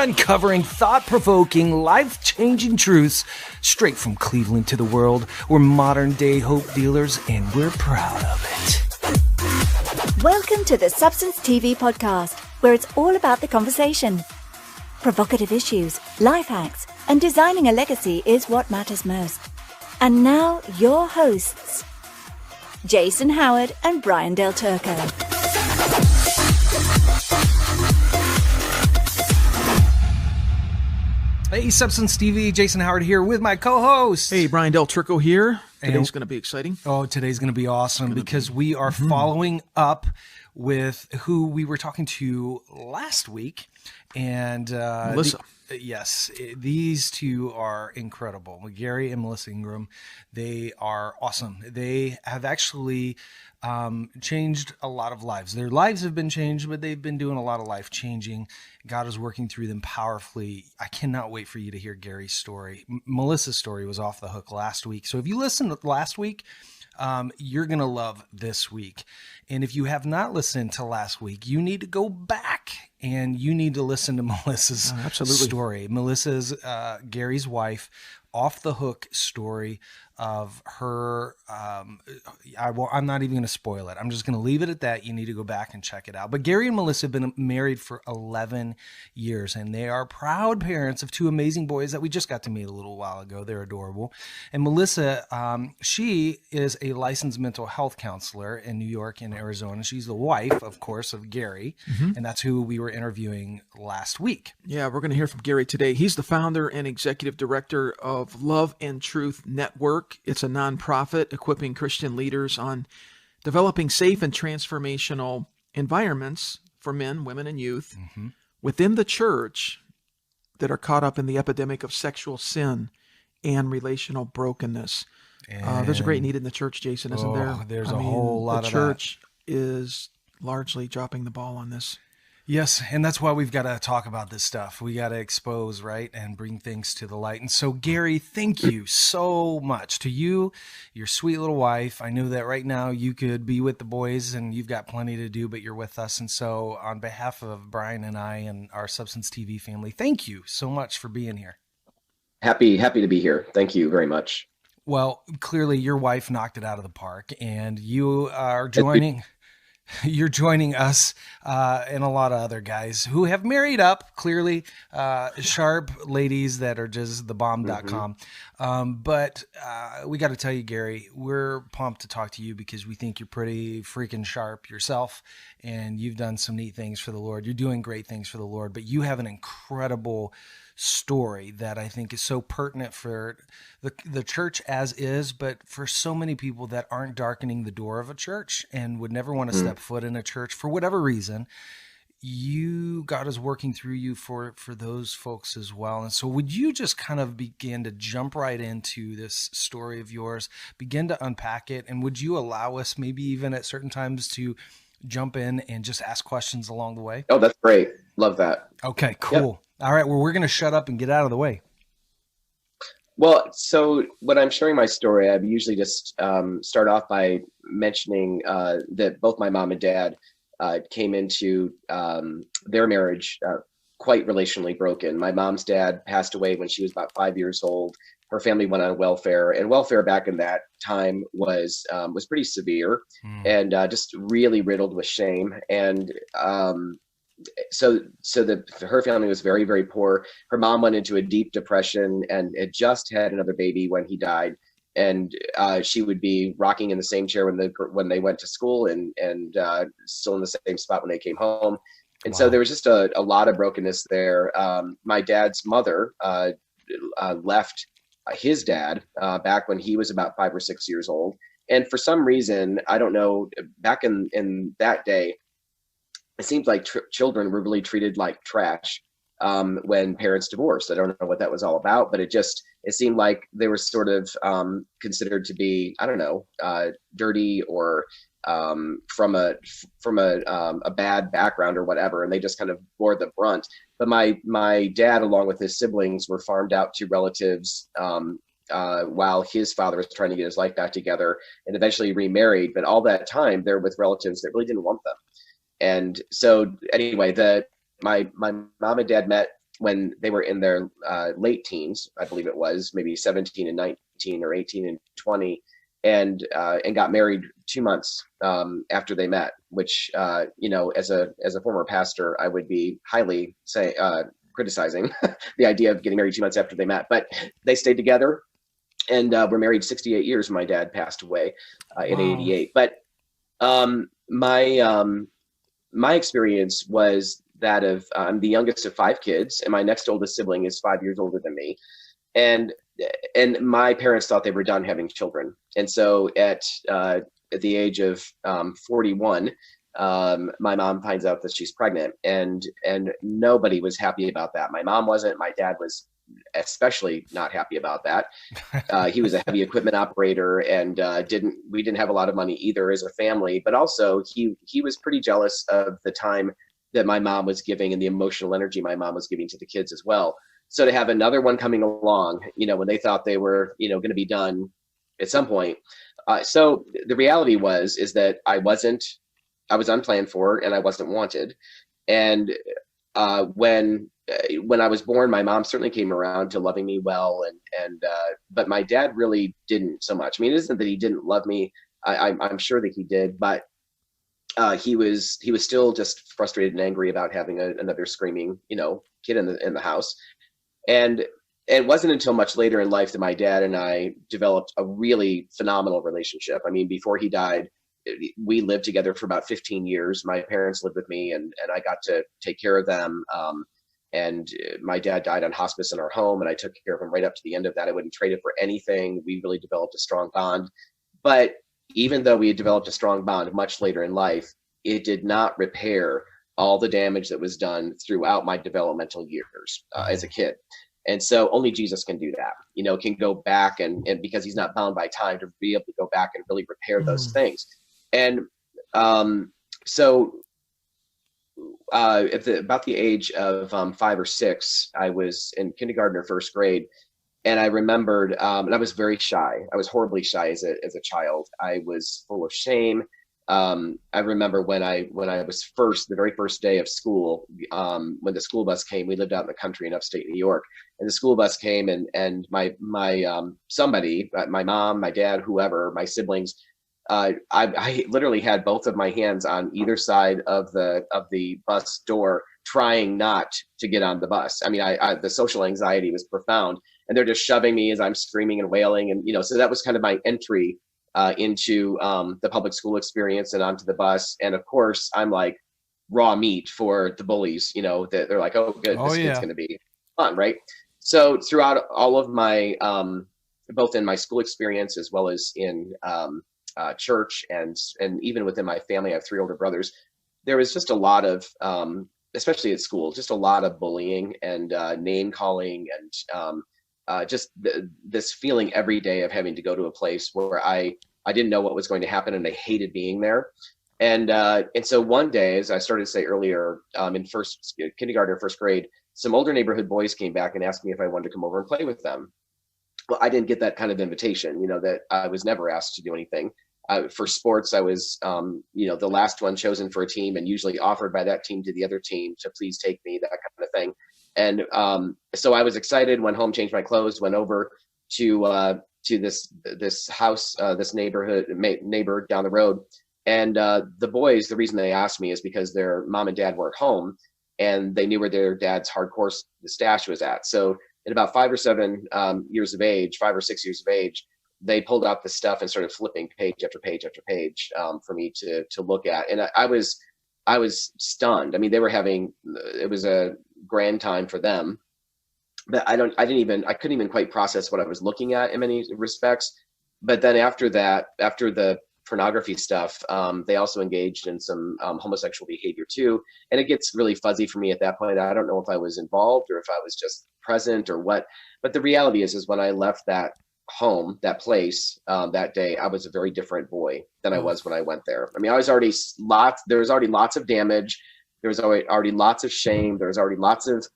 uncovering thought-provoking, life-changing truths straight from Cleveland to the world. We're modern-day hope dealers, and we're proud of it. Welcome to the Substance TV podcast, where it's all about the conversation. Provocative issues, life hacks, and designing a legacy is what matters most. And now, your hosts, Jason Howard and Brian Del Turco. Hey, Substance TV, Jason Howard here with my co-host. Hey, Brian Del Turco here. Today's going to be exciting. Oh, today's going to be awesome because we are following up with who we were talking to last week. And Melissa. Yes, these two are incredible. Garry and Melissa Ingraham, they are awesome. They have actually changed a lot of lives. Their lives have been changed, but they've been doing a lot of life changing. God is working through them powerfully. I cannot wait for you to hear Garry's story. Melissa's story was off the hook last week. So if you listened last week, you're going to love this week. And if you have not listened to last week, you need to go back and you need to listen to Melissa's story. Melissa's Garry's wife, off the hook story of her. I'm not even going to spoil it. I'm just going to leave it at that. You need to go back and check it out. But Garry and Melissa have been married for 11 years, and they are proud parents of two amazing boys that we just got to meet a little while ago. They're adorable. And Melissa, she is a licensed mental health counselor in New York and Arizona. She's the wife, of course, of Garry, and that's who we were interviewing last week. Yeah, we're going to hear from Garry today. He's the founder and executive director of Love and Truth Network. It's a nonprofit equipping Christian leaders on developing safe and transformational environments for men, women, and youth within the church that are caught up in the epidemic of sexual sin and relational brokenness. There's a great need in the church, Jason, isn't there? There's a whole lot of that. The church is largely dropping the ball on this. Yes, and that's why we've got to talk about this stuff. We got to expose, right, and bring things to the light. And so, Garry, thank you so much to you, your sweet little wife. I know that right now you could be with the boys and you've got plenty to do, but you're with us. And so, on behalf of Brian and I and our Substance TV family, thank you so much for being here. Happy to be here. Thank you very much. Well, clearly your wife knocked it out of the park, and you are joining... You're joining us and a lot of other guys who have married up, clearly sharp ladies that are just thebomb.com. But we got to tell you, Garry, we're pumped to talk to you because we think you're pretty freaking sharp yourself and you've done some neat things for the Lord. You're doing great things for the Lord, but you have an incredible story that I think is so pertinent for the church as is, but for so many people that aren't darkening the door of a church and would never want to step foot in a church for whatever reason. God is working through you for those folks as well. And so would you just kind of begin to jump right into this story of yours, begin to unpack it, and would you allow us maybe even at certain times to jump in and just ask questions along the way? Oh, that's great. Love that. Okay, cool. Yep. All right. Well, we're going to shut up and get out of the way. Well, so when I'm sharing my story, I usually just start off by mentioning that both my mom and dad came into their marriage quite relationally broken. My mom's dad passed away when she was about 5 years old. Her family went on welfare, and welfare back in that time was pretty severe and just really riddled with shame. And so her family was very, very poor. Her mom went into a deep depression and had just had another baby when he died. And she would be rocking in the same chair when they went to school and still in the same spot when they came home. And so there was just a lot of brokenness there. My dad's mother left his dad back when he was about 5 or 6 years old. And for some reason, I don't know, back in that day, it seems like children were really treated like trash when parents divorced. I don't know what that was all about, but it seemed like they were sort of considered to be, I don't know, dirty or from a bad background or whatever, and they just kind of bore the brunt. But my dad, along with his siblings, were farmed out to relatives while his father was trying to get his life back together, and eventually remarried. But all that time, they're with relatives that really didn't want them. And so anyway, my mom and dad met when they were in their late teens, I believe it was maybe 17 and 19 or 18 and 20, and got married 2 months after they met, which as a former pastor, I would be highly criticizing the idea of getting married 2 months after they met. But they stayed together and were married 68 years. My dad passed away at 88. But my experience was that of I'm the youngest of 5 kids, and my next oldest sibling is 5 years older than me. And my parents thought they were done having children. And so at the age of 41, my mom finds out that she's pregnant, and nobody was happy about that. My mom wasn't. My dad was especially not happy about that. He was a heavy equipment operator, and we didn't have a lot of money either as a family. But also he was pretty jealous of the time that my mom was giving and the emotional energy my mom was giving to the kids as well. So to have another one coming along, when they thought they were, going to be done at some point. So the reality is that I was unplanned for, and I wasn't wanted. And when I was born, my mom certainly came around to loving me well, but my dad really didn't so much. I mean, it isn't that he didn't love me. I'm sure that he did, but he was still just frustrated and angry about having another screaming, kid in the house. And it wasn't until much later in life that my dad and I developed a really phenomenal relationship. I mean, before he died, we lived together for about 15 years. My parents lived with me, and I got to take care of them. And my dad died on hospice in our home, and I took care of him right up to the end of that. I wouldn't trade it for anything. We really developed a strong bond. But even though we had developed a strong bond much later in life, it did not repair all the damage that was done throughout my developmental years as a kid. And so only Jesus can do that, can go back and because he's not bound by time, to be able to go back and really repair those things. And so at about the age of 5 or 6, I was in kindergarten or first grade. And I remembered, and I was very shy. I was horribly shy as a child. I was full of shame. I remember when I was the very first day of school, when the school bus came. We lived out in the country in upstate New York, and the school bus came, and my somebody, my mom, my dad, whoever, my siblings, I literally had both of my hands on either side of the bus door, trying not to get on the bus. I mean, the social anxiety was profound, and they're just shoving me as I'm screaming and wailing, and so that was kind of my entry into the public school experience and onto the bus. And of course, I'm like raw meat for the bullies. That they're like, oh, good, this kid's going to be fun, right? So throughout all of my, both in my school experience as well as in church and even within my family, I have 3 older brothers. There was just a lot of, especially at school, just a lot of bullying and name calling and just this feeling every day of having to go to a place where I didn't know what was going to happen, and I hated being there. And so one day, as I started to say earlier, in kindergarten or first grade, some older neighborhood boys came back and asked me if I wanted to come over and play with them. Well, I didn't get that kind of invitation, that I was never asked to do anything. For sports, I was, the last one chosen for a team, and usually offered by that team to the other team to please take me, that kind of thing. And so I was excited, went home, changed my clothes, went over to this house, this neighbor down the road. And the boys, the reason they asked me is because their mom and dad weren't home, and they knew where their dad's hardcore stash was at. So at about 5 or 6 years of age, they pulled out the stuff and started flipping page after page after page for me to look at. And I was stunned. I mean, it was a grand time for them, but I couldn't even quite process what I was looking at in many respects. But then after the pornography stuff, they also engaged in some homosexual behavior too. And it gets really fuzzy for me at that point. I don't know if I was involved or if I was just present or what, but the reality is when I left that home, that place, that day, I was a very different boy than I was when I went there. I mean, there was already lots of damage. There was already lots of shame. There was already lots of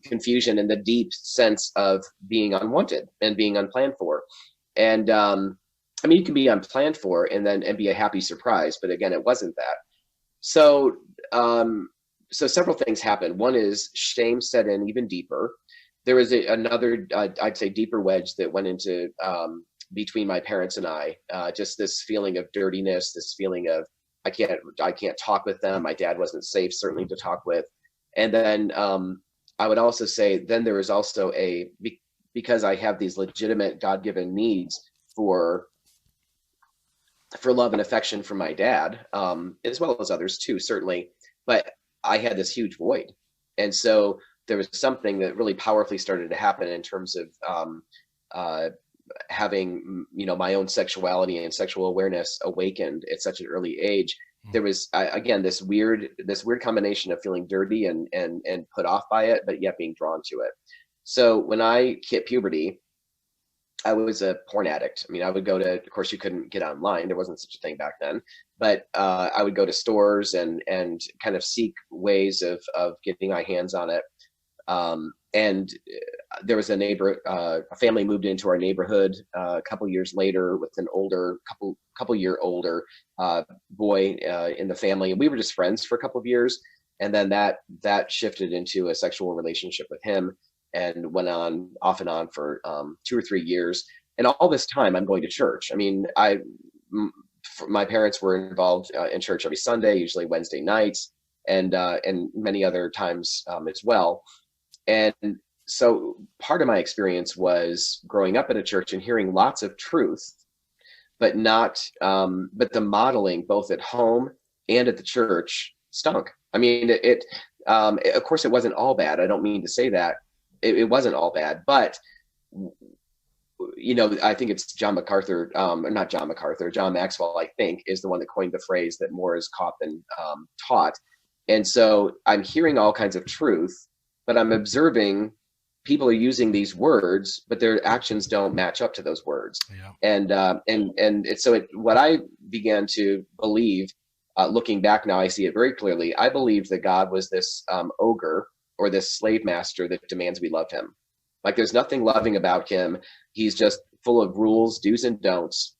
confusion and the deep sense of being unwanted and being unplanned for. And I mean, you can be unplanned for and be a happy surprise, but again, it wasn't that. So so several things happened. One is shame set in even deeper. There was another, I'd say, deeper wedge that went into between my parents and I. Just this feeling of dirtiness, this feeling of I can't talk with them. My dad wasn't safe, certainly, to talk with. And then I would also say, then there was also because I have these legitimate God-given needs for love and affection from my dad, as well as others too, certainly. But I had this huge void. And so there was something that really powerfully started to happen in terms of having, my own sexuality and sexual awareness awakened at such an early age. There was, again, this weird combination of feeling dirty and put off by it, but yet being drawn to it. So when I hit puberty, I was a porn addict. I mean, I would go to, of course, you couldn't get online. There wasn't such a thing back then, but I would go to stores and kind of seek ways of getting my hands on it. And there was a family moved into our neighborhood a couple years later with an couple year older boy in the family. And we were just friends for a couple of years. And then that shifted into a sexual relationship with him, and went on off and on for 2 or 3 years. And all this time I'm going to church. I mean, my parents were involved in church every Sunday, usually Wednesday nights, and many other times as well. And so part of my experience was growing up in a church and hearing lots of truth, but the modeling both at home and at the church stunk. I mean, of course it wasn't all bad. I don't mean to say that. It wasn't all bad, but I think it's John Maxwell, I think, is the one that coined the phrase that more is caught than taught. And so I'm hearing all kinds of truth, but I'm observing people are using these words, but their actions don't match up to those words. Yeah. What I began to believe, looking back now, I see it very clearly. I believed that God was this ogre, or this slave master that demands we love him. Like, there's nothing loving about him. He's just full of rules, do's and don'ts.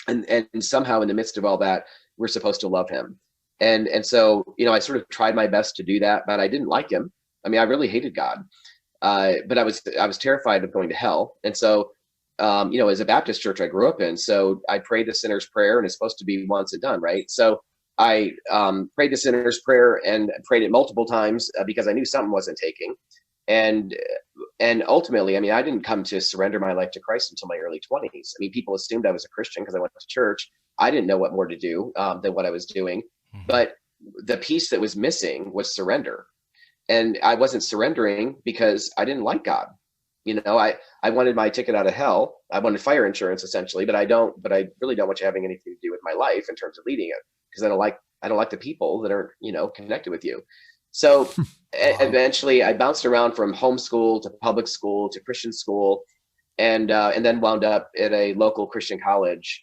And somehow in the midst of all that, we're supposed to love him. And so, I sort of tried my best to do that, but I didn't like him. I mean, I really hated God. But I was terrified of going to hell. And so, as a Baptist church I grew up in, so I prayed the sinner's prayer, and it's supposed to be once and done, right? So I prayed the sinner's prayer and prayed it multiple times because I knew something wasn't taking. And ultimately, I mean, I didn't come to surrender my life to Christ until my early 20s. I mean, people assumed I was a Christian because I went to church. I didn't know what more to do than what I was doing. Mm-hmm. But the piece that was missing was surrender. And I wasn't surrendering because I didn't like God. I wanted my ticket out of hell. I wanted fire insurance, essentially, but I really don't want you having anything to do with my life in terms of leading it, because I don't like the people that are, connected with you. So wow. Eventually I bounced around from homeschool to public school to Christian school, and then wound up at a local Christian college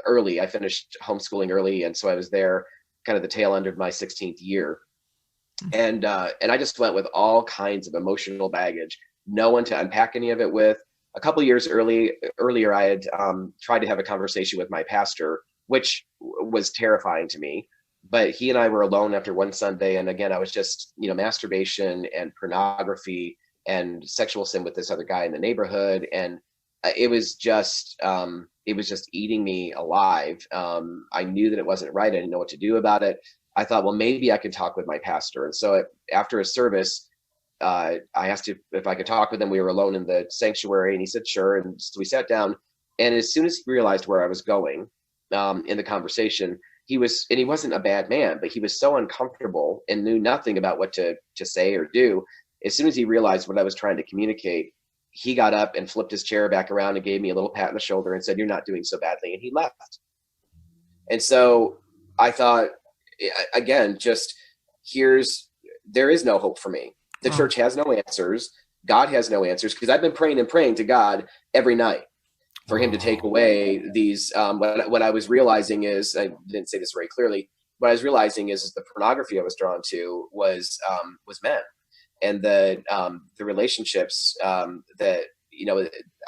early. I finished homeschooling early, and so I was there kind of the tail end of my 16th year. And I just went with all kinds of emotional baggage, no one to unpack any of it with. A couple of years earlier, I had tried to have a conversation with my pastor, which was terrifying to me. But he and I were alone after one Sunday, and again, I was just, masturbation and pornography and sexual sin with this other guy in the neighborhood, and it was just eating me alive. I knew that it wasn't right. I didn't know what to do about it. I thought, well, maybe I could talk with my pastor. And so after a service, I asked if I could talk with him. We were alone in the sanctuary, and he said, sure. And so we sat down, and as soon as he realized where I was going in the conversation, he wasn't a bad man, but he was so uncomfortable and knew nothing about what to say or do. As soon as he realized what I was trying to communicate, he got up and flipped his chair back around and gave me a little pat on the shoulder and said, "You're not doing so badly." And he left. And so I thought, again, there is no hope for me. The church has no answers. God has no answers, because I've been praying and praying to God every night for him to take away these. What I was realizing is, I didn't say this very clearly, what I was realizing is the pornography I was drawn to was men, and the relationships that,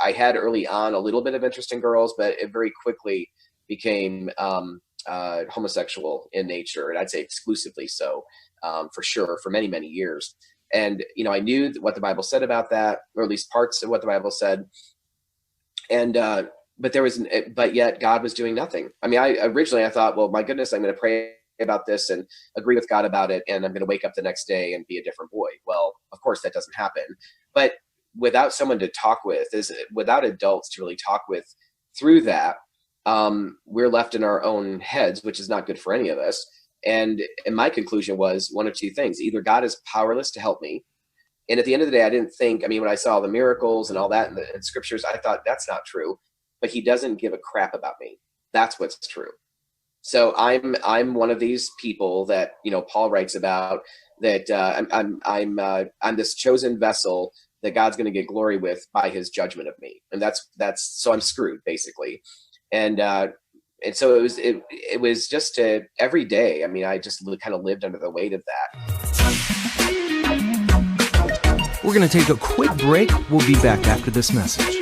I had early on a little bit of interest in girls, but it very quickly became homosexual in nature, and I'd say exclusively so. for sure, for many, many years. And, I knew what the Bible said about that, or at least parts of what the Bible said. And, but yet God was doing nothing. I mean, I thought, well, my goodness, I'm going to pray about this and agree with God about it, and I'm going to wake up the next day and be a different boy. Well, of course that doesn't happen. But without someone to talk with, without adults to really talk with through that, we're left in our own heads, which is not good for any of us. And my conclusion was one of two things: either God is powerless to help me, and at the end of the day, I didn't think, I mean, when I saw the miracles and all that in scriptures, I thought that's not true, but he doesn't give a crap about me. That's what's true. So I'm one of these people that, Paul writes about, that I'm this chosen vessel that God's going to get glory with by his judgment of me. And that's, so I'm screwed basically. And so it was just every day. I mean, I just kind of lived under the weight of that. We're going to take a quick break. We'll be back after this message.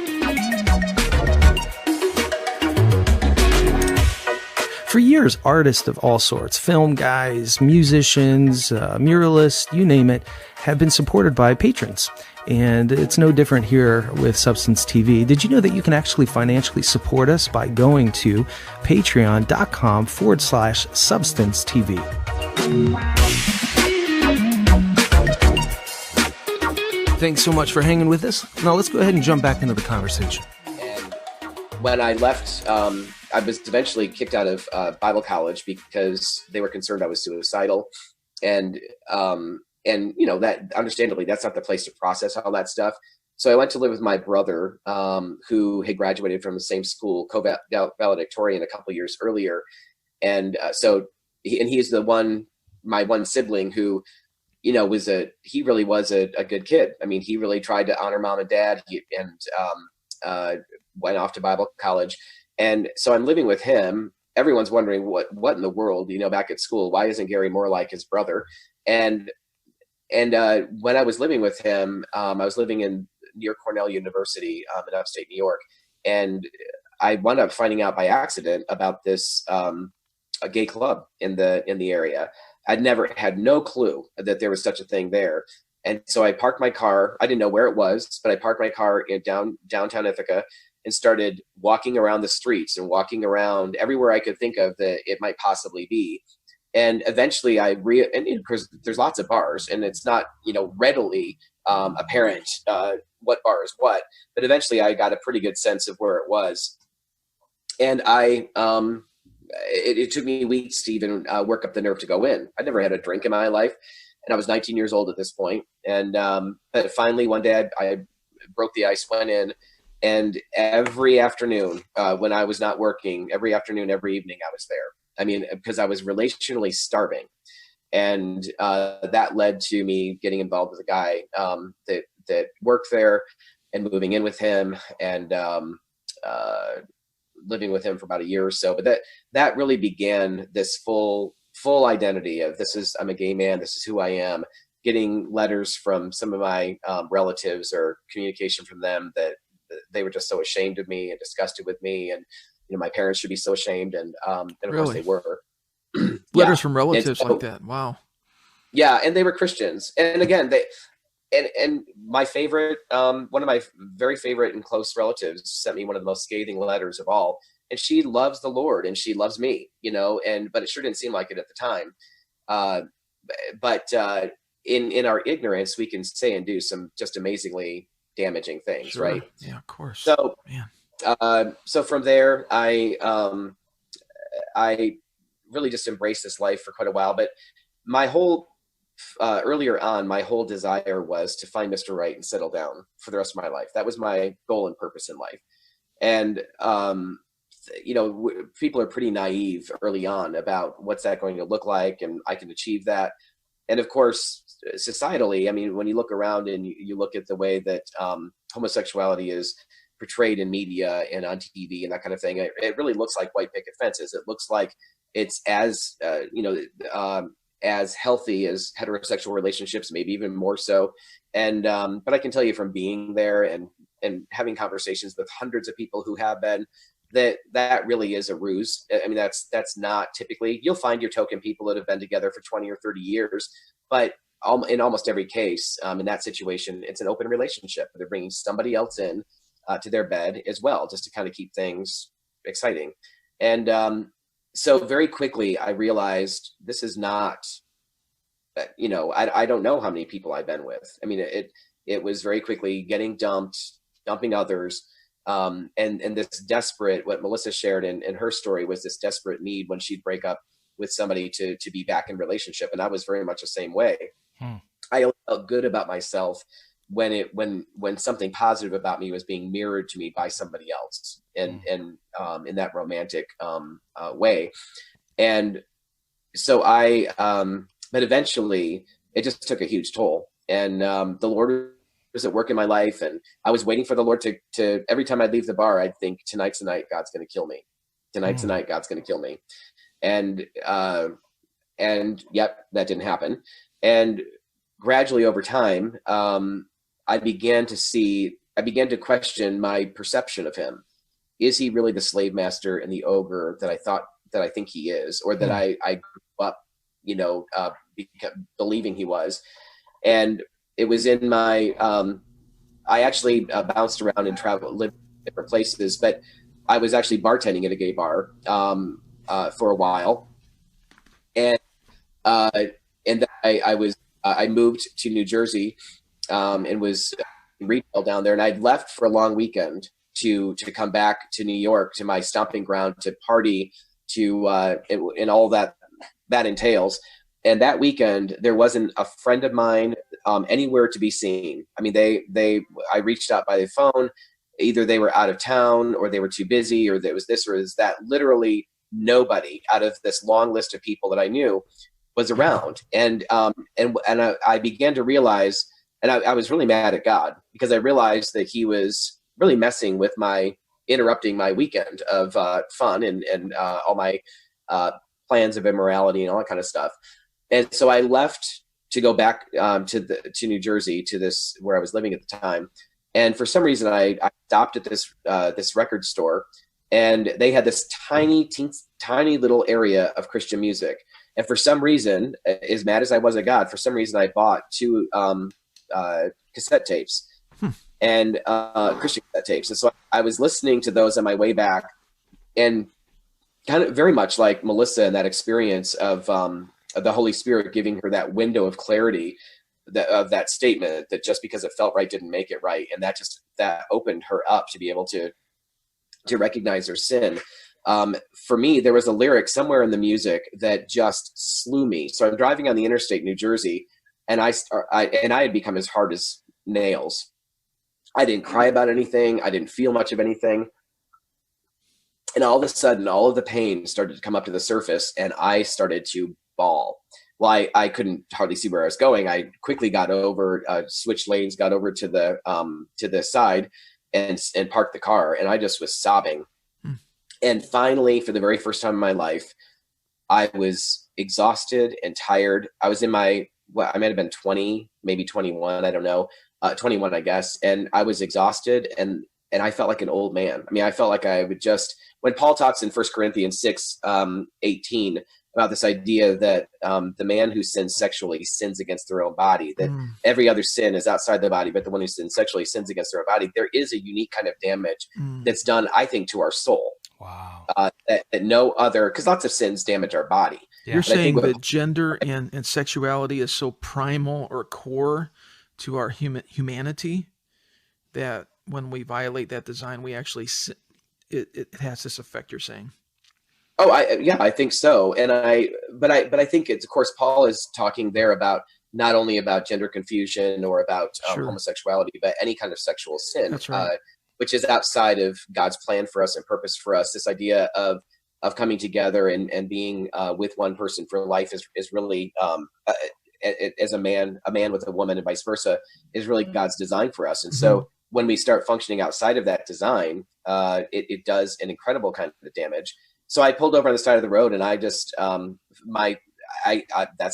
For years, artists of all sorts, film guys, musicians, muralists, you name it, have been supported by patrons. And it's no different here with Substance TV. Did you know that you can actually financially support us by going to patreon.com/Substance TV? Thanks so much for hanging with us. Now let's go ahead and jump back into the conversation. And when I left, I was eventually kicked out of Bible college because they were concerned I was suicidal. And that understandably, that's not the place to process all that stuff. So I went to live with my brother, who had graduated from the same school, valedictorian, a couple years earlier. And he is my one sibling who, he really was a good kid. I mean, he really tried to honor mom and dad, and went off to Bible college. And so I'm living with him. Everyone's wondering what in the world, back at school, why isn't Garry more like his brother? And when I was living with him, I was living near Cornell University in upstate New York. And I wound up finding out by accident about this a gay club in the area. I'd had no clue that there was such a thing there. And so I parked my car. I didn't know where it was, but I parked my car in downtown Ithaca and started walking around the streets and walking around everywhere I could think of that it might possibly be. And eventually because there's lots of bars and it's not, readily apparent what bar is what, but eventually I got a pretty good sense of where it was. And it took me weeks to even work up the nerve to go in. I'd never had a drink in my life, and I was 19 years old at this point. And but finally one day I broke the ice, went in, and every afternoon when I was not working, every afternoon, every evening I was there. I mean, because I was relationally starving. And that led to me getting involved with a guy that worked there and moving in with him and living with him for about a year or so. But that really began this full identity of I'm a gay man. This is who I am. Getting letters from some of my relatives or communication from them that they were just so ashamed of me and disgusted with me. And, my parents should be so ashamed. And of course they were. Letters from relatives like that. Wow. Yeah. And they were Christians. And again, and my favorite, one of my very favorite and close relatives sent me one of the most scathing letters of all. And she loves the Lord and she loves me, but it sure didn't seem like it at the time. But in our ignorance, we can say and do some just amazingly damaging things. Sure. Right. Yeah, of course. So, man. So from there, I really just embraced this life for quite a while, but my whole, earlier on, my whole desire was to find Mr. Right and settle down for the rest of my life. That was my goal and purpose in life. And, people are pretty naive early on about what's that going to look like, and I can achieve that. And of course, societally, I mean, when you look around and you look at the way that homosexuality is portrayed in media and on TV and that kind of thing, it really looks like white picket fences. It looks like it's as healthy as heterosexual relationships, maybe even more so. And but I can tell you from being there and having conversations with hundreds of people who have been, that really is a ruse. I mean, that's not typically, you'll find your token people that have been together for 20 or 30 years, but in almost every case, in that situation, it's an open relationship. They're bringing somebody else in to their bed as well, just to kind of keep things exciting. And so very quickly, I realized this is not, I don't know how many people I've been with. I mean, it was very quickly getting dumping others. And this desperate, what Melissa shared in her story was this desperate need when she'd break up with somebody to be back in relationship. And I was very much the same way. I only felt good about myself when something positive about me was being mirrored to me by somebody else, and in that romantic way. And so but eventually it just took a huge toll, and the Lord was at work in my life, and I was waiting for the Lord to every time I'd leave the bar, I'd think, tonight's the night God's going to kill me. Tonight's the night God's going to kill me. And yep, that didn't happen. And gradually over time, I began to question my perception of him. Is he really the slave master and the ogre that I think he is, or that I grew up, believing he was? And it was in my, I actually bounced around and lived in different places, but I was actually bartending at a gay bar for a while. And then I moved to New Jersey and was in retail down there. And I'd left for a long weekend to come back to New York, to my stomping ground, to party, and all that entails. And that weekend, there wasn't a friend of mine anywhere to be seen. I mean, I reached out by the phone. Either they were out of town, or they were too busy, or there was this or is that. Literally nobody out of this long list of people that I knew was around. And I began to realize, and I was really mad at God, because I realized that he was really messing with interrupting my weekend of fun and all my plans of immorality and all that kind of stuff. And so I left to go back to New Jersey, to this where I was living at the time. And for some reason, I stopped at this record store, and they had this tiny little area of Christian music. And for some reason, as mad as I was at God, for some reason I bought 2 cassette tapes and Christian cassette tapes. And so I was listening to those on my way back, and kind of very much like Melissa and that experience of the Holy Spirit giving her that window of clarity of that statement, that just because it felt right didn't make it right. And that opened her up to be able to recognize her sin. For me, there was a lyric somewhere in the music that just slew me. So I'm driving on the interstate in New Jersey, and I had become as hard as nails. I didn't cry about anything. I didn't feel much of anything. And all of a sudden, all of the pain started to come up to the surface, and I started to bawl. Well, I couldn't hardly see where I was going. I quickly got over, switched lanes, got over to the side, and parked the car. And I just was sobbing. And finally, for the very first time in my life, I was exhausted and tired. I was in I might have been 20, maybe 21. I don't know. 21, I guess. And I was exhausted, and I felt like an old man. I mean, I felt like I would when Paul talks in 1 Corinthians 6:18 about this idea that the man who sins sexually sins against their own body, that every other sin is outside the body, but the one who sins sexually sins against their own body. There is a unique kind of damage that's done, I think, to our soul. Wow. That no other, because lots of sins damage our body. You're saying that gender and sexuality is so primal or core to our humanity that when we violate that design, we actually it has this effect, you're saying? Oh, I think so. But I think it's, of course, Paul is talking there about not only about gender confusion or about homosexuality, but any kind of sexual sin. That's right. Which is outside of God's plan for us and purpose for us. This idea of coming together and being with one person for life is really, as a man with a woman and vice versa, is really God's design for us. And so when we start functioning outside of that design, it does an incredible kind of damage. So I pulled over on the side of the road, and I just, that's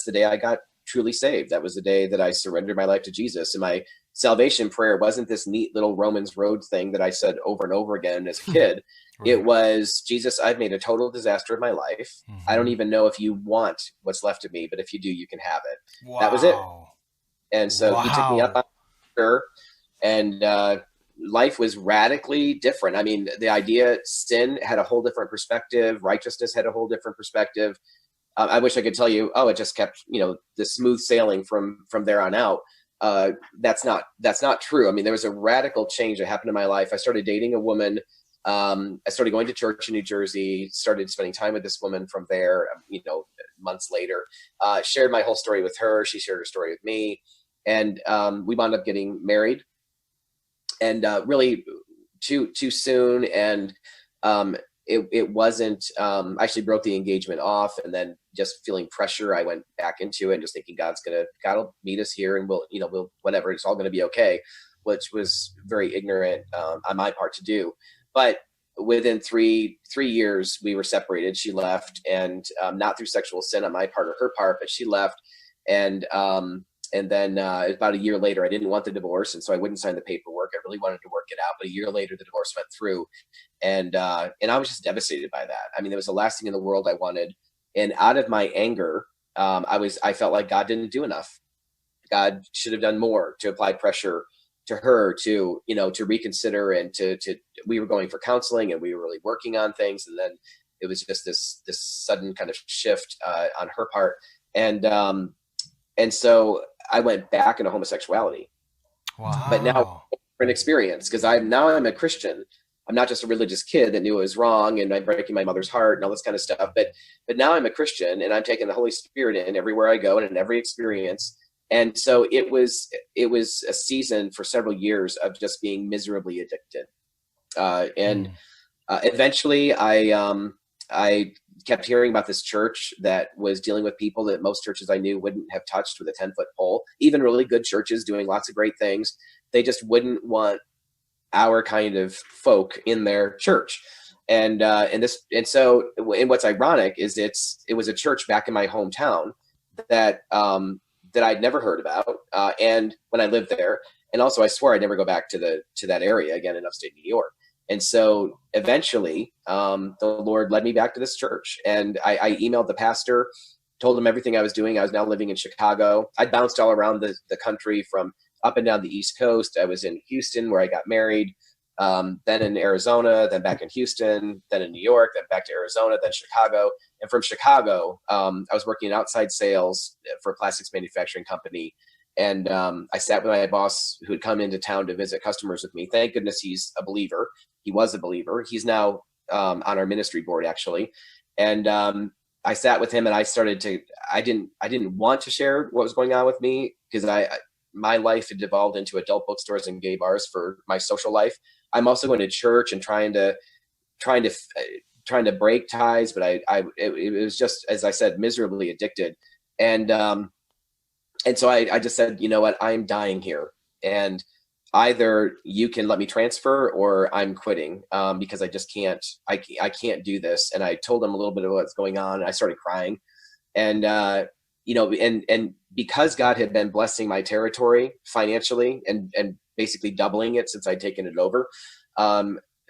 the day I got truly saved. That was the day that I surrendered my life to Jesus. And salvation prayer wasn't this neat little Romans Road thing that I said over and over again as a kid. Right. It was, Jesus, I've made a total disaster of my life. I don't even know if you want what's left of me, but if you do, you can have it. Wow. That was it. And so he took me up Wow. on it, and life was radically different. I mean, the idea sin had a whole different perspective. Righteousness had a whole different perspective. I wish I could tell you, oh, it just kept, the smooth sailing from there on out. That's not true. I mean, there was a radical change that happened in my life. I started dating a woman. I started going to church in New Jersey, started spending time with this woman from there, months later, shared my whole story with her. She shared her story with me. And we wound up getting married, and really too soon. And it wasn't, I actually broke the engagement off, and then just feeling pressure, I went back into it and just thinking God will meet us here, and we'll whatever, it's all going to be okay, which was very ignorant on my part to do. But within three years, we were separated. She left, and not through sexual sin on my part or her part, but she left. And then about a year later, I didn't want the divorce, and so I wouldn't sign the paperwork. I really wanted to work it out, but a year later, the divorce went through, and I was just devastated by that. I mean, it was the last thing in the world I wanted. And out of my anger, I felt like God didn't do enough. God should have done more to apply pressure to her to reconsider, and to we were going for counseling, and we were really working on things, and then it was just this sudden kind of shift on her part, and so I went back into homosexuality. Wow. But now for an experience, because I'm a Christian. I'm not just a religious kid that knew it was wrong and I'm breaking my mother's heart and all this kind of stuff. But now I'm a Christian, and I'm taking the Holy Spirit in everywhere I go and in every experience. And so it was a season for several years of just being miserably addicted. Eventually I kept hearing about this church that was dealing with people that most churches I knew wouldn't have touched with a 10-foot pole. Even really good churches doing lots of great things, they just wouldn't want our kind of folk in their church. And so what's ironic is it was a church back in my hometown that I'd never heard about. And when I lived there, and also I swore I'd never go back to that area again in upstate New York. And so eventually the Lord led me back to this church, and I emailed the pastor, told him everything I was doing. I was now living in Chicago. I bounced all around the country, from up and down the East Coast. I was in Houston, where I got married, then in Arizona, then back in Houston, then in New York, then back to Arizona, then Chicago. And from Chicago, I was working in outside sales for a plastics manufacturing company. And I sat with my boss, who had come into town to visit customers with me. Thank goodness he's a believer. He was a believer. He's now on our ministry board, actually. And I sat with him, and I didn't want to share what was going on with me, because my life had devolved into adult bookstores and gay bars for my social life. I'm also going to church and trying to break ties, but it was just, as I said, miserably addicted. And so I just said, you know what, I'm dying here, and either you can let me transfer or I'm quitting, because I just can't do this. And I told him a little bit of what's going on, and I started crying. And and because God had been blessing my territory financially and basically doubling it since I'd taken it over,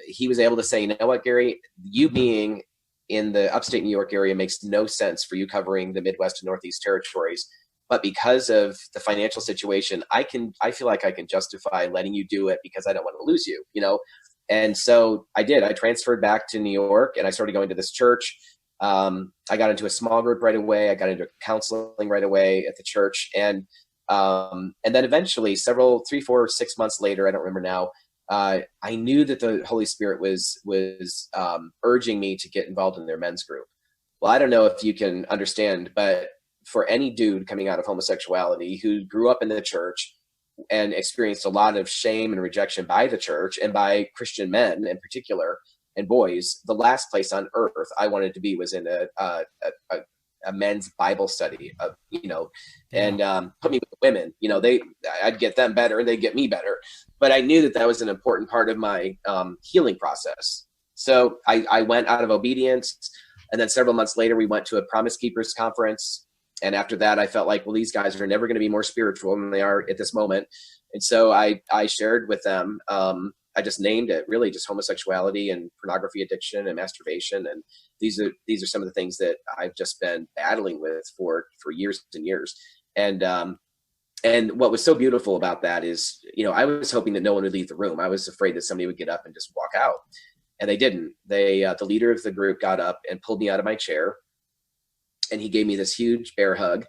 he was able to say, you know what, Garry, you being in the upstate New York area makes no sense for you covering the Midwest and Northeast territories. But because of the financial situation, I feel like I can justify letting you do it, because I don't want to lose you, And so I did. I transferred back to New York, and I started going to this church. I got into a small group right away. I got into counseling right away at the church. And then eventually 3, 4, 6 months later, I don't remember now, I knew that the Holy Spirit was urging me to get involved in their men's group. Well, I don't know if you can understand, but for any dude coming out of homosexuality who grew up in the church and experienced a lot of shame and rejection by the church and by Christian men in particular, and boys, the last place on earth I wanted to be was in a men's Bible study, and put me with the women. I'd get them better and they'd get me better. But I knew that was an important part of my healing process. So I went out of obedience, and then several months later, we went to a Promise Keepers conference. And after that, I felt like, well, these guys are never going to be more spiritual than they are at this moment. And so I shared with them, I just named it really just homosexuality and pornography addiction and masturbation. And these are some of the things that I've just been battling with for years and years. And what was so beautiful about that is, I was hoping that no one would leave the room. I was afraid that somebody would get up and just walk out, and they didn't. The leader of the group got up and pulled me out of my chair, and he gave me this huge bear hug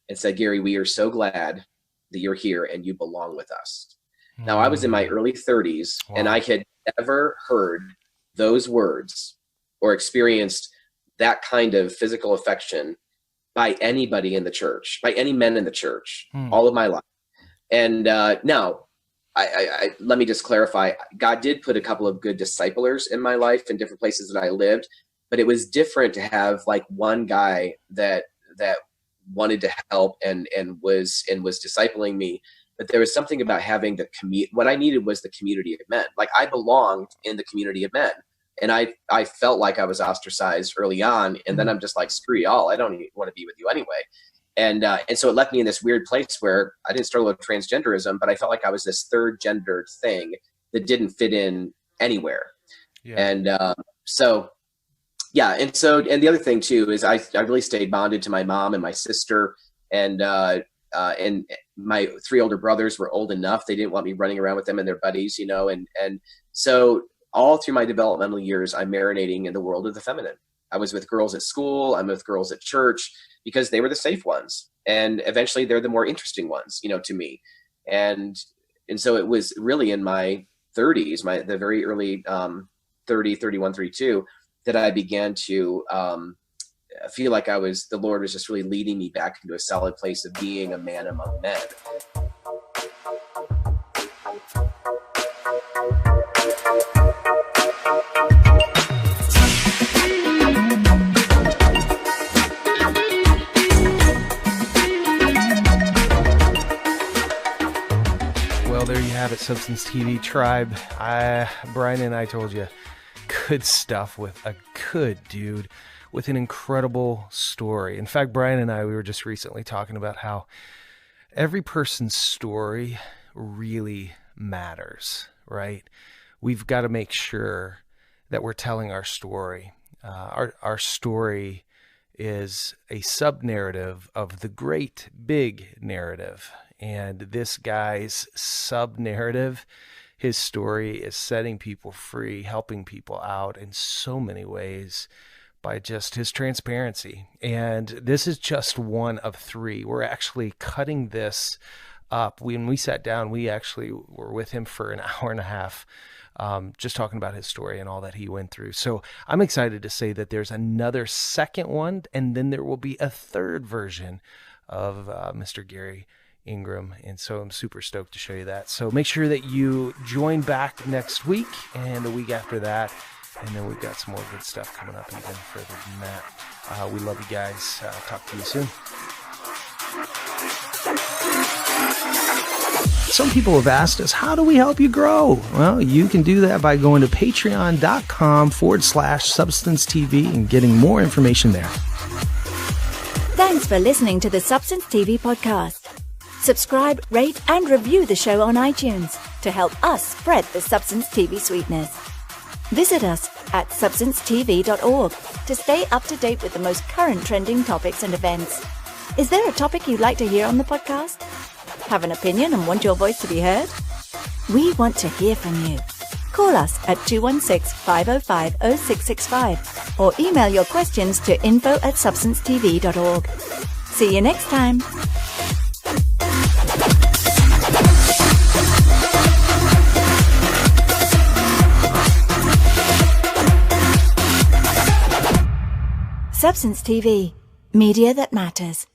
and said, "Garry, we are so glad that you're here and you belong with us." Now, I was in my early 30s, wow, and I had never heard those words or experienced that kind of physical affection by anybody in the church, by any men in the church, all of my life. And now, I let me just clarify. God did put a couple of good disciplers in my life in different places that I lived, but it was different to have like one guy that wanted to help and was discipling me. But there was something about having what I needed was the community of men. Like, I belonged in the community of men. And I felt like I was ostracized early on. And then I'm just like, screw y'all. I don't even want to be with you anyway. And so it left me in this weird place where I didn't struggle with transgenderism, but I felt like I was this third gendered thing that didn't fit in anywhere. Yeah. And so the other thing too is I really stayed bonded to my mom and my sister, and my 3 older brothers were old enough. They didn't want me running around with them and their buddies, and so all through my developmental years, I'm marinating in the world of the feminine. I was with girls at school. I'm with girls at church because they were the safe ones. And eventually they're the more interesting ones, to me. And so it was really in my 30s, the very early 30, 31, 32, that I began to feel like the Lord was just really leading me back into a solid place of being a man among men. Well, there you have it, Substance TV tribe. Brian and I told you, good stuff with a good dude with an incredible story. In fact, Brian and I, we were just recently talking about how every person's story really matters, right? We've got to make sure that we're telling our story. Our story is a sub-narrative of the great big narrative. And this guy's sub-narrative, his story, is setting people free, helping people out in so many ways by just his transparency. And this is just one of 3. We're actually cutting this up. When we sat down, we actually were with him for an hour and a half, just talking about his story and all that he went through. So I'm excited to say that there's another second one, and then there will be a third version of Mr. Garry Ingraham. And so I'm super stoked to show you that. So make sure that you join back next week and the week after that. And then we've got some more good stuff coming up even further than that. We love you guys. Talk to you soon. Some people have asked us, how do we help you grow? Well, you can do that by going to patreon.com/Substance TV and getting more information there. Thanks for listening to the Substance TV podcast. Subscribe, rate, and review the show on iTunes to help us spread the Substance TV sweetness. Visit us at substancetv.org to stay up to date with the most current trending topics and events. Is there a topic you'd like to hear on the podcast? Have an opinion and want your voice to be heard? We want to hear from you. Call us at 216-505-0665 or email your questions to info@substancetv.org. See you next time. Substance TV, media that matters.